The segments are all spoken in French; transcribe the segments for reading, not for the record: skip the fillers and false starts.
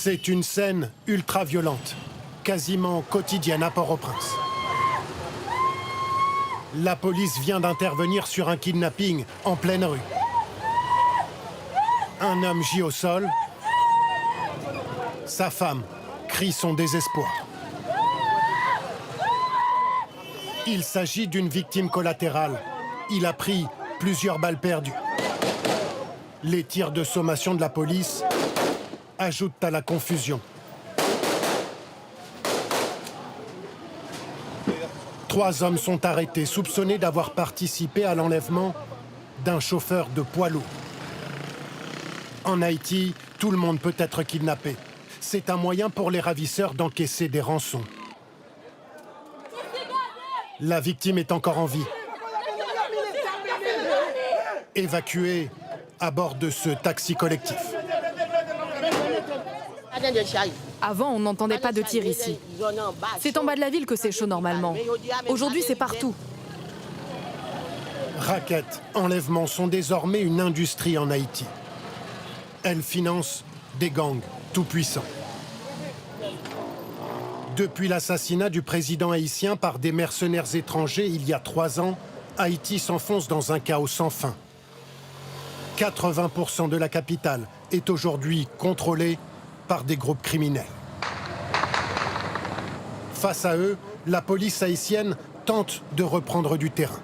C'est une scène ultra-violente, quasiment quotidienne à Port-au-Prince. La police vient d'intervenir sur un kidnapping en pleine rue. Un homme gît au sol. Sa femme crie son désespoir. Il s'agit d'une victime collatérale. Il a pris plusieurs balles perdues. Les tirs de sommation de la police ajoutent à la confusion. Trois hommes sont arrêtés, soupçonnés d'avoir participé à l'enlèvement d'un chauffeur de poids lourd. En Haïti, tout le monde peut être kidnappé. C'est un moyen pour les ravisseurs d'encaisser des rançons. La victime est encore en vie. Évacuée à bord de ce taxi collectif. Avant, on n'entendait pas de tir ici. C'est en bas de la ville que c'est chaud normalement. Aujourd'hui, c'est partout. Raquettes, enlèvements sont désormais une industrie en Haïti. Elles financent des gangs tout-puissants. Depuis l'assassinat du président haïtien par des mercenaires étrangers il y a 3 ans, Haïti s'enfonce dans un chaos sans fin. 80% de la capitale est aujourd'hui contrôlée par des groupes criminels. Face à eux, la police haïtienne tente de reprendre du terrain.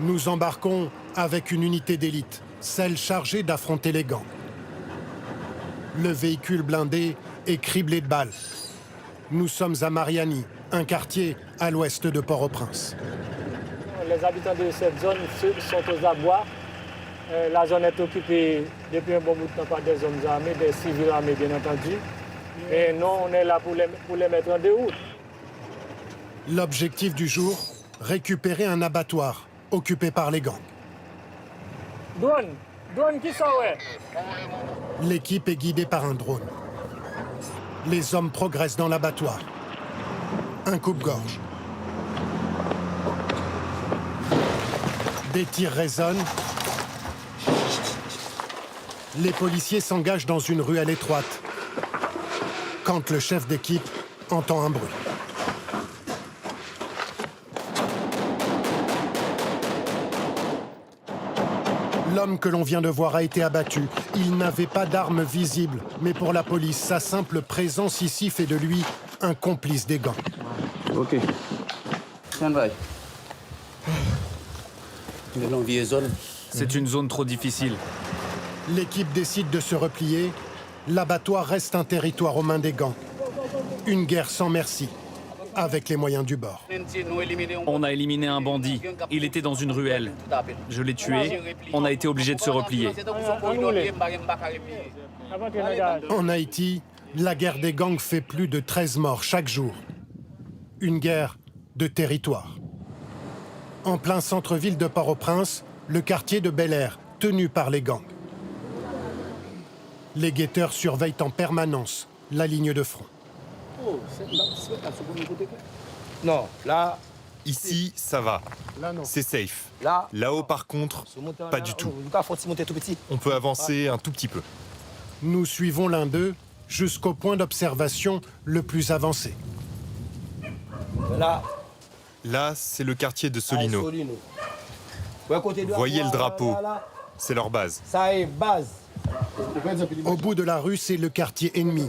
Nous embarquons avec une unité d'élite, celle chargée d'affronter les gangs. Le véhicule blindé est criblé de balles. Nous sommes à Mariani, un quartier à l'ouest de Port-au-Prince. Les habitants de cette zone sont aux abois. La zone est occupée depuis un bon bout de temps par des hommes armés, des civils armés bien entendu. Et nous, on est là pour les mettre en déroute. L'objectif du jour, récupérer un abattoir occupé par les gangs. Drone qui sort, ouais. L'équipe est guidée par un drone. Les hommes progressent dans l'abattoir. Un coupe-gorge. Des tirs résonnent. Les policiers s'engagent dans une ruelle étroite. Quand le chef d'équipe entend un bruit. L'homme que l'on vient de voir a été abattu. Il n'avait pas d'arme visible, mais pour la police, sa simple présence ici fait de lui un complice des gangs. Ok. Stand by. C'est une zone trop difficile. L'équipe décide de se replier. L'abattoir reste un territoire aux mains des gangs. Une guerre sans merci, avec les moyens du bord. On a éliminé un bandit. Il était dans une ruelle. Je l'ai tué. On a été obligé de se replier. En Haïti, la guerre des gangs fait plus de 13 morts chaque jour. Une guerre de territoire. En plein centre-ville de Port-au-Prince, le quartier de Bel-Air, tenu par les gangs. Les guetteurs surveillent en permanence la ligne de front. Non, là... Ici, ça va. C'est safe. Là-haut, par contre, pas du tout. On peut avancer un tout petit peu. Nous suivons l'un d'eux jusqu'au point d'observation le plus avancé. Là, c'est le quartier de Solino. Voyez le drapeau. C'est leur base. Ça est base. Au bout de la rue, c'est le quartier ennemi.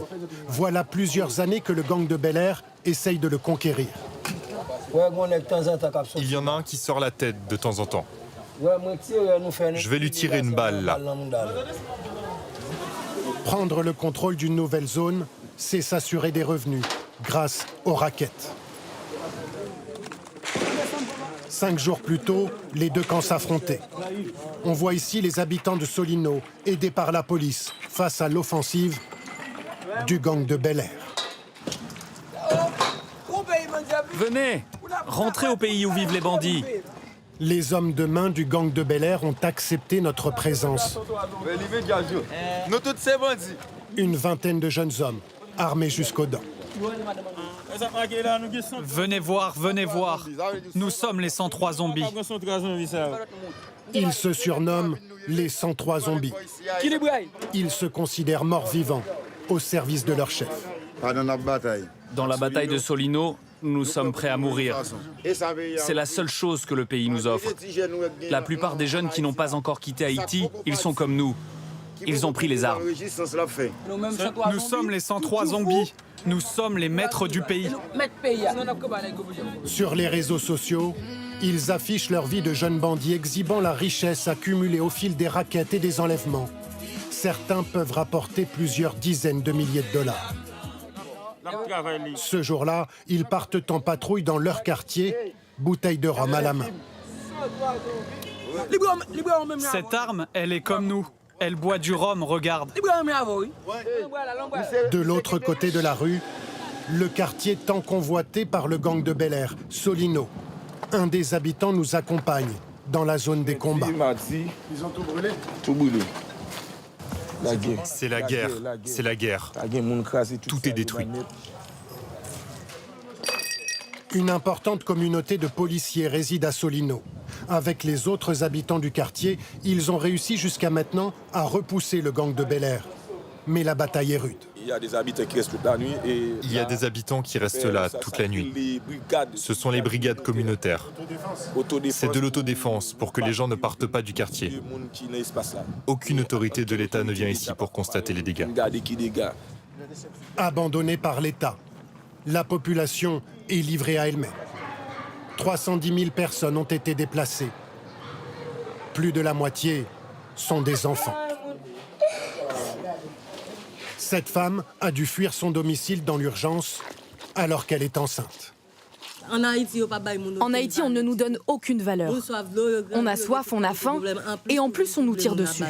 Voilà plusieurs années que le gang de Bel-Air essaye de le conquérir. Il y en a un qui sort la tête de temps en temps. Je vais lui tirer une balle, là. Prendre le contrôle d'une nouvelle zone, c'est s'assurer des revenus grâce aux raquettes. 5 jours plus tôt, les deux camps s'affrontaient. On voit ici les habitants de Solino, aidés par la police, face à l'offensive du gang de Bel-Air. Venez, rentrez au pays où vivent les bandits. Les hommes de main du gang de Bel-Air ont accepté notre présence. Une vingtaine de jeunes hommes, armés jusqu'aux dents. Venez voir, venez voir. Nous sommes les 103 zombies. Ils se surnomment les 103 zombies. Ils se considèrent morts-vivants au service de leur chef. Dans la bataille de Solino, nous sommes prêts à mourir. C'est la seule chose que le pays nous offre. La plupart des jeunes qui n'ont pas encore quitté Haïti, ils sont comme nous. Ils ont pris les armes. Nous sommes les 103 zombies. Nous sommes les maîtres du pays. Sur les réseaux sociaux, ils affichent leur vie de jeunes bandits exhibant la richesse accumulée au fil des raquettes et des enlèvements. Certains peuvent rapporter plusieurs dizaines de milliers de dollars. Ce jour-là, ils partent en patrouille dans leur quartier, bouteille de rhum à la main. Cette arme, elle est comme nous. Elle boit du rhum, regarde. De l'autre côté de la rue, le quartier tant convoité par le gang de Bel Air, Solino. Un des habitants nous accompagne dans la zone des combats. Ils ont tout brûlé? Tout brûlé. C'est la guerre, c'est la guerre. Tout est détruit. Une importante communauté de policiers réside à Solino. Avec les autres habitants du quartier, ils ont réussi jusqu'à maintenant à repousser le gang de Bel Air. Mais la bataille est rude. Il y a des habitants qui restent toute la nuit. Il y a des habitants qui restent là toute la nuit. Ce sont les brigades communautaires. C'est de l'autodéfense pour que les gens ne partent pas du quartier. Aucune autorité de l'État ne vient ici pour constater les dégâts. Abandonnée par l'État, la population est livrée à elle-même. 310 000 personnes ont été déplacées. Plus de la moitié sont des enfants. Cette femme a dû fuir son domicile dans l'urgence alors qu'elle est enceinte. En Haïti, on ne nous donne aucune valeur. On a soif, on a faim, et en plus on nous tire dessus.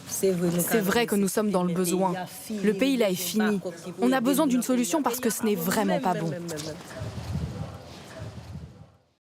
C'est vrai que nous sommes dans le besoin. Le pays là est fini. On a besoin d'une solution parce que ce n'est vraiment pas bon.